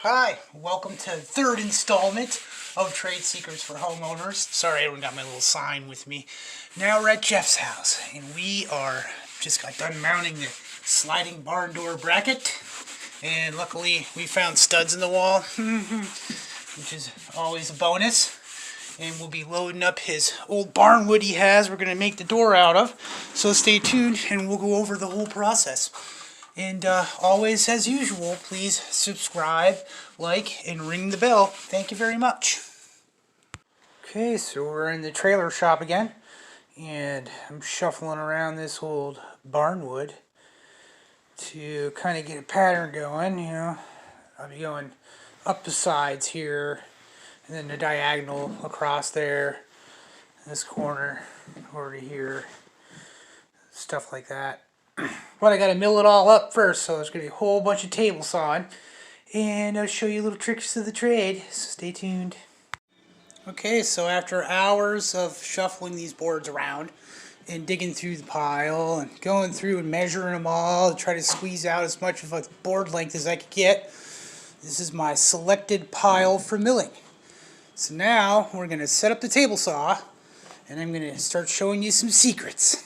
Hi, welcome to the third installment of Trade Secrets for Homeowners. Sorry, I haven't got my little sign with me. Now we're at Jeff's house, and we are just got done mounting the sliding barn door bracket. And luckily, we found studs in the wall, which is always a bonus. And we'll be loading up his old barn wood he has. We're going to make the door out of. So stay tuned, and we'll go over the whole process. And always, as usual, please subscribe, like, and ring the bell. Thank you very much. Okay, so we're in the trailer shop again. And I'm shuffling around this old barnwood to kind of get a pattern going, you know. I'll be going up the sides here, and then the diagonal across there, this corner over to here, stuff like that. But I got to mill it all up first, so there's going to be a whole bunch of table sawing. And I'll show you little tricks of the trade, so stay tuned. Okay, so after hours of shuffling these boards around and digging through the pile and going through and measuring them all to try to squeeze out as much of a board length as I could get, this is my selected pile for milling. So now we're going to set up the table saw, and I'm going to start showing you some secrets.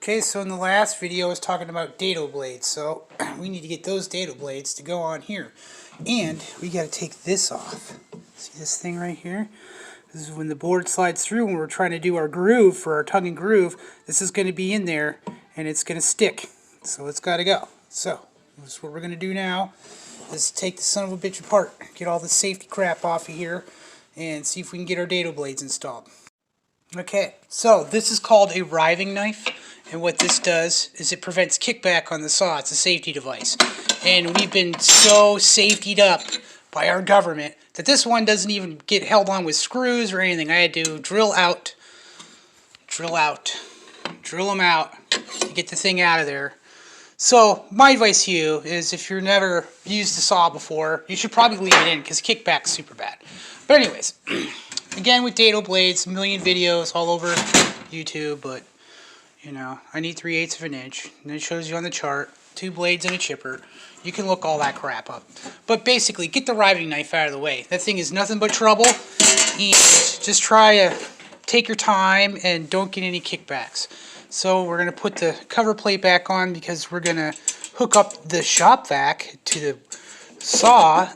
Okay, so in the last video I was talking about dado blades, so we need to get those dado blades to go on here. And we got to take this off. See this thing right here? This is when the board slides through when we're trying to do our groove for our tongue and groove. This is going to be in there and it's going to stick. So it's got to go. So this is what we're going to do now. Is take the son of a bitch apart. Get all the safety crap off of here and see if we can get our dado blades installed. Okay, so this is called a riving knife. And what this does is it prevents kickback on the saw. It's a safety device. And we've been so safetied up by our government that this one doesn't even get held on with screws or anything. I had to drill them out to get the thing out of there. So my advice to you is if you've never used a saw before, you should probably leave it in because kickback's super bad. But anyways, again with dado blades, a million videos all over YouTube, but you know, I need 3/8 of an inch, and it shows you on the chart, 2 blades and a chipper. You can look all that crap up. But basically, get the riving knife out of the way. That thing is nothing but trouble, and just try to take your time and don't get any kickbacks. So we're going to put the cover plate back on because we're going to hook up the shop vac to the saw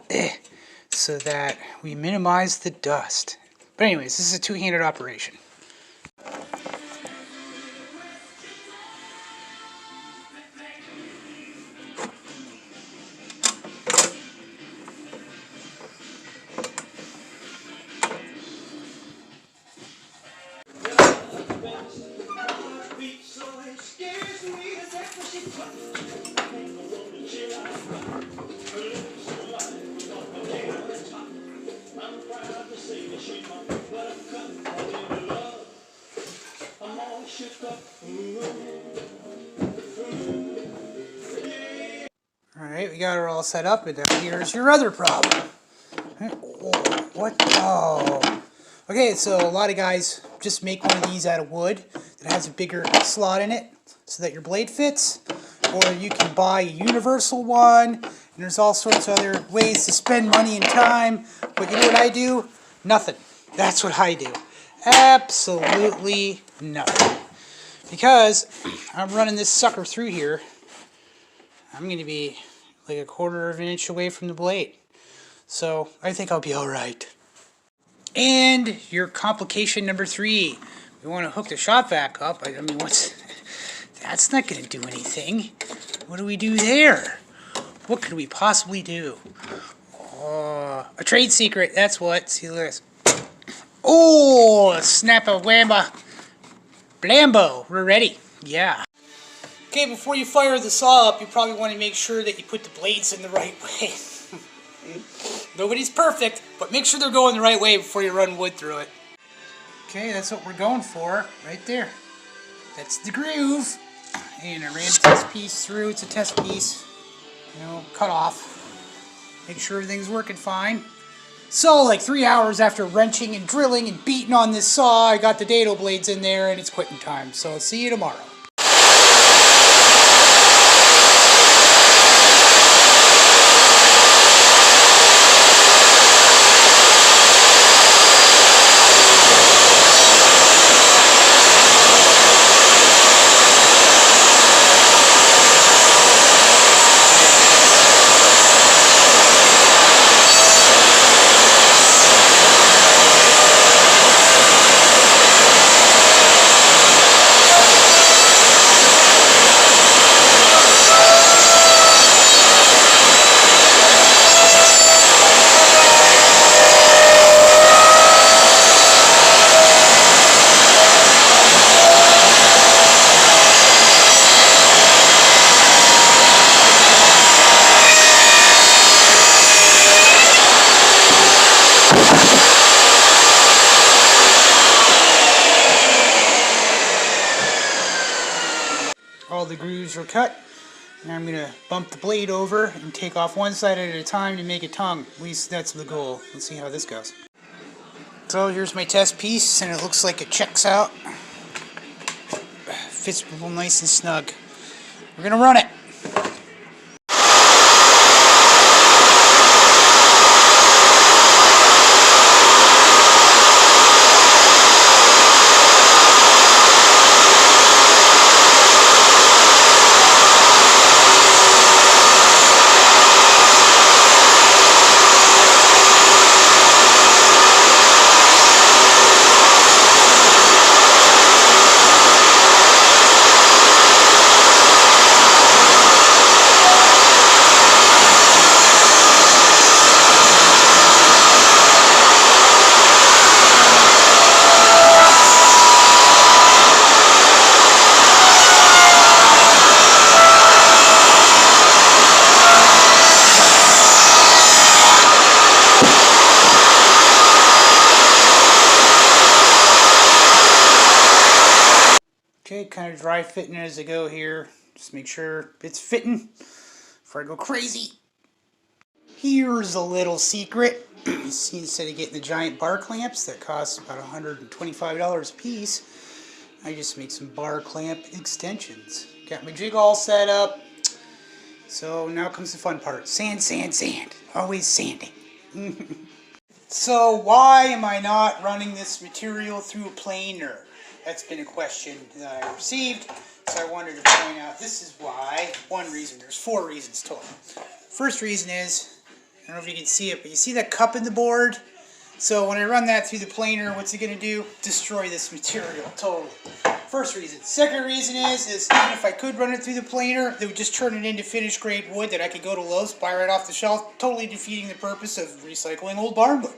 so that we minimize the dust. But anyways, this is a two-handed operation. Alright, we got her all set up, and now here's your other problem. What? Oh. Okay, so a lot of guys just make one of these out of wood that has a bigger slot in it so that your blade fits. Or you can buy a universal one, and there's all sorts of other ways to spend money and time. But you know what I do? Nothing. That's what I do. Absolutely nothing. Because I'm running this sucker through here, I'm going to be like a 1/4 of an inch away from the blade. So I think I'll be alright. And your complication number 3. We want to hook the shop vac up. I mean, that's not going to do anything. What do we do there? What could we possibly do? Oh, a trade secret. That's what. See this. Oh, snap a whamba. Blambo. We're ready. Yeah. Okay, before you fire the saw up, you probably want to make sure that you put the blades in the right way. Nobody's perfect, but make sure they're going the right way before you run wood through it. Okay, that's what we're going for, right there. That's the groove. And I ran the test piece through. It's a test piece, you know, cut off. Make sure everything's working fine. So, like 3 hours after wrenching and drilling and beating on this saw, I got the dado blades in there, and it's quitting time. So, I'll see you tomorrow. the grooves are cut. Now I'm going to bump the blade over and take off one side at a time to make a tongue. At least that's the goal. Let's see how this goes. So here's my test piece, and it looks like it checks out. Fits real nice and snug. We're going to run it. Okay, kind of dry fitting as I go here. Just make sure it's fitting before I go crazy. Here's a little secret. You see, instead of getting the giant bar clamps that cost about $125 a piece, I just make some bar clamp extensions. Got my jig all set up. So now comes the fun part. Sand, sand, sand. Always sanding. So why am I not running this material through a planer? That's been a question that I received, so I wanted to point out this is why. One reason, there's 4 reasons total. First reason is, I don't know if you can see it, but you see that cup in the board? So when I run that through the planer, what's it going to do? Destroy this material, totally. First reason. Second reason is even if I could run it through the planer, they would just turn it into finished grade wood that I could go to Lowe's, buy right off the shelf, totally defeating the purpose of recycling old barn wood.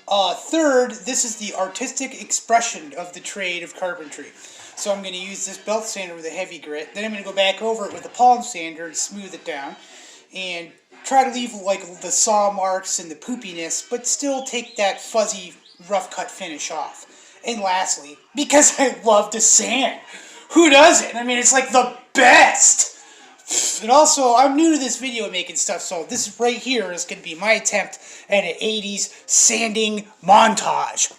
Third, this is the artistic expression of the trade of carpentry. So I'm going to use this belt sander with a heavy grit. Then I'm going to go back over it with a palm sander and smooth it down. And try to leave like the saw marks and the poopiness, but still take that fuzzy, rough cut finish off. And lastly, because I love to sand. Who doesn't? I mean, it's like the best! And also, I'm new to this video making stuff, so this right here is going to be my attempt at an 80s sanding montage.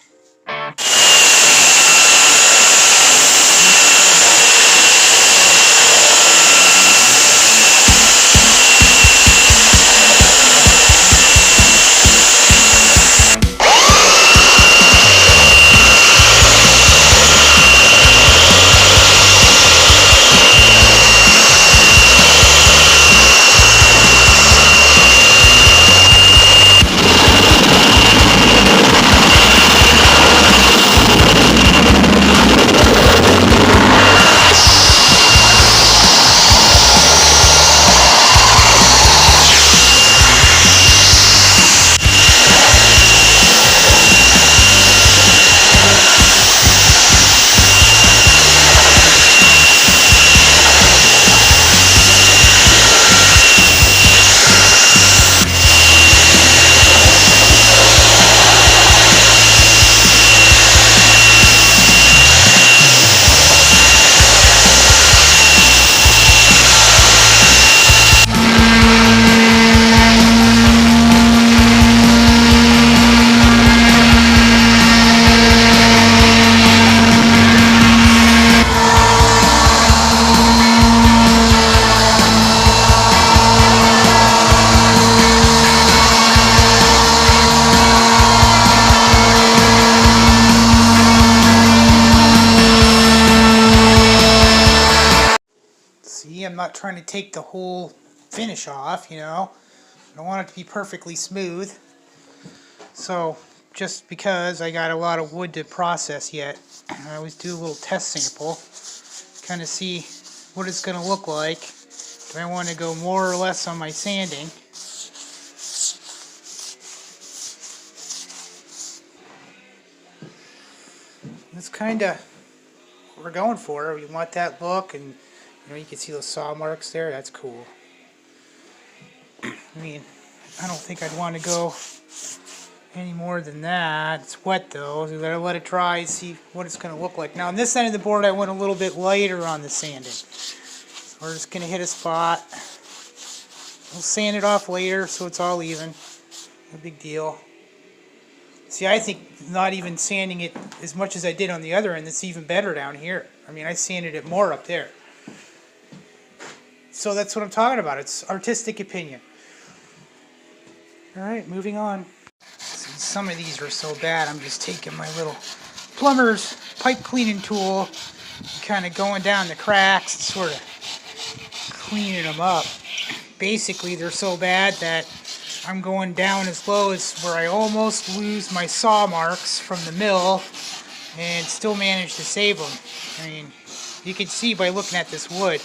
I'm not trying to take the whole finish off, you know. I don't want it to be perfectly smooth. So, just because I got a lot of wood to process yet, I always do a little test sample, kind of see what it's going to look like. Do I want to go more or less on my sanding? That's kind of what we're going for. We want that look, and you know, you can see those saw marks there. That's cool. I mean, I don't think I'd want to go any more than that. It's wet though, so we gotta let it dry and see what it's going to look like. Now on this end of the board I went a little bit lighter on the sanding. We're just going to hit a spot. We'll sand it off later so it's all even. No big deal. See, I think not even sanding it as much as I did on the other end, it's even better down here. I mean, I sanded it more up there. So that's what I'm talking about. It's artistic opinion. Alright, moving on. See, some of these are so bad, I'm just taking my little plumber's pipe cleaning tool, kind of going down the cracks and sort of cleaning them up. Basically, they're so bad that I'm going down as low as where I almost lose my saw marks from the mill and still manage to save them. I mean, you can see by looking at this wood,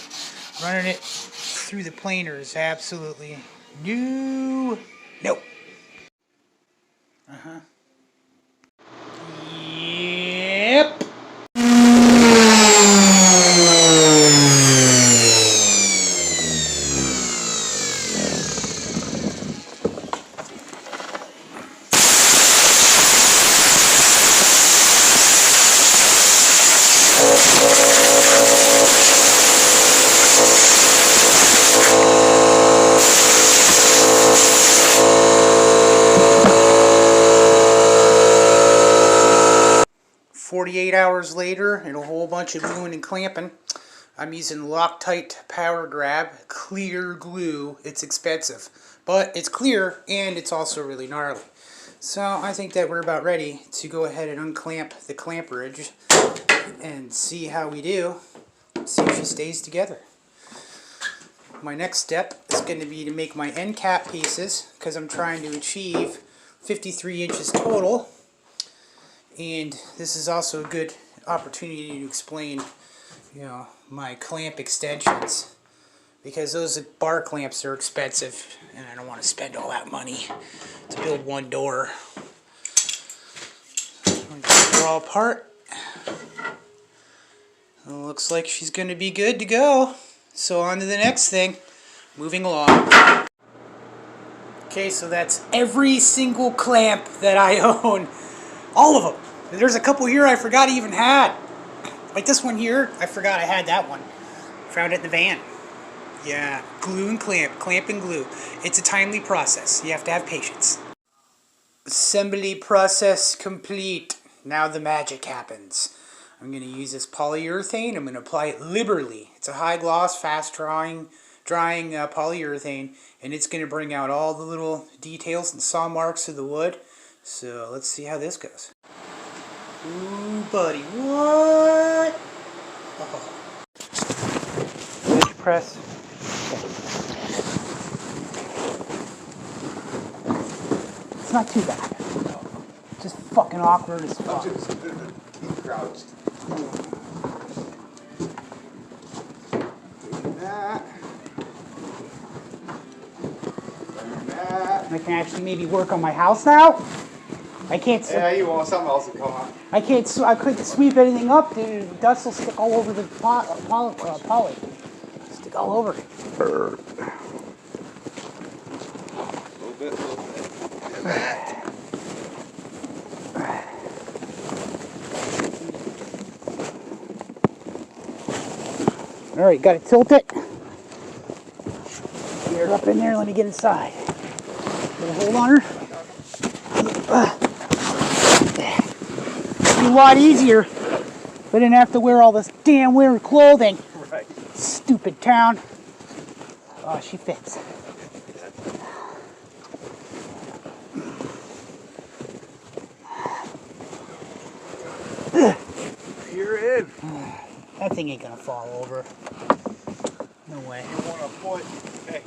running it through the planer is absolutely no. Yep. 48 hours later, and a whole bunch of gluing and clamping. I'm using Loctite Power Grab clear glue. It's expensive, but it's clear and it's also really gnarly. So I think that we're about ready to go ahead and unclamp the clamperage and see how we do. See if she stays together. My next step is going to be to make my end cap pieces because I'm trying to achieve 53 inches total. And this is also a good opportunity to explain, my clamp extensions, because those bar clamps are expensive and I don't want to spend all that money to build one door. They're all apart. It looks like she's going to be good to go. So on to the next thing. Moving along. Okay, so that's every single clamp that I own. All of them. There's a couple here I forgot I even had. Like this one here, I forgot I had that one. Found it in the van. Yeah, glue and clamp and glue. It's a timely process. You have to have patience. Assembly process complete. Now the magic happens. I'm going to use this polyurethane. I'm going to apply it liberally. It's a high gloss, fast drying polyurethane, and it's going to bring out all the little details and saw marks of the wood. So let's see how this goes. Ooh, buddy, what? Oh. Edge press. It's not too bad. Just fucking awkward as fuck. I'm just crouched. I can actually maybe work on my house now. I can't. Yeah, you want something else to come up. I can't. I couldn't sweep anything up, dude. Dust will stick all over the poly. Stick all over it. A little bit. All right, got to tilt it. Get her up in there. Let me get inside. Get a hold on her. It'd be a lot easier if I didn't have to wear all this damn winter clothing. Right. Stupid town. Oh, she fits. You're in. That thing ain't gonna fall over. No way. You want to put, hey,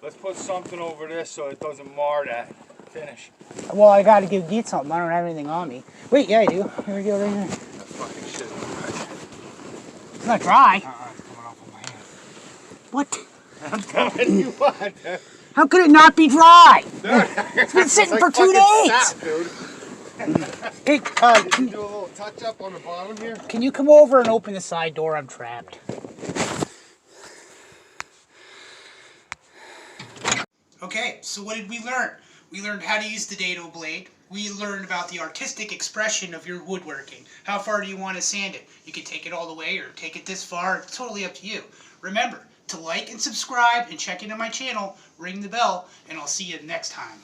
let's put something over this so it doesn't mar that finish. Well, I gotta get something. I don't have anything on me. Wait, yeah, I do. Here we go, right here. That fucking shit. It's not dry. It's coming off of my hand. What? I'm telling you what. How could it not be dry? Dude, It's been sitting for like 2 days. Sap, dude. Hey, Can you do a little touch up on the bottom here? can you come over and open the side door? I'm trapped. Okay, so what did we learn? We learned how to use the Dato blade. We learned about the artistic expression of your woodworking. How far do you want to sand it? You can take it all the way or take it this far. It's totally up to you. Remember, to like and subscribe and check into my channel, ring the bell, and I'll see you next time.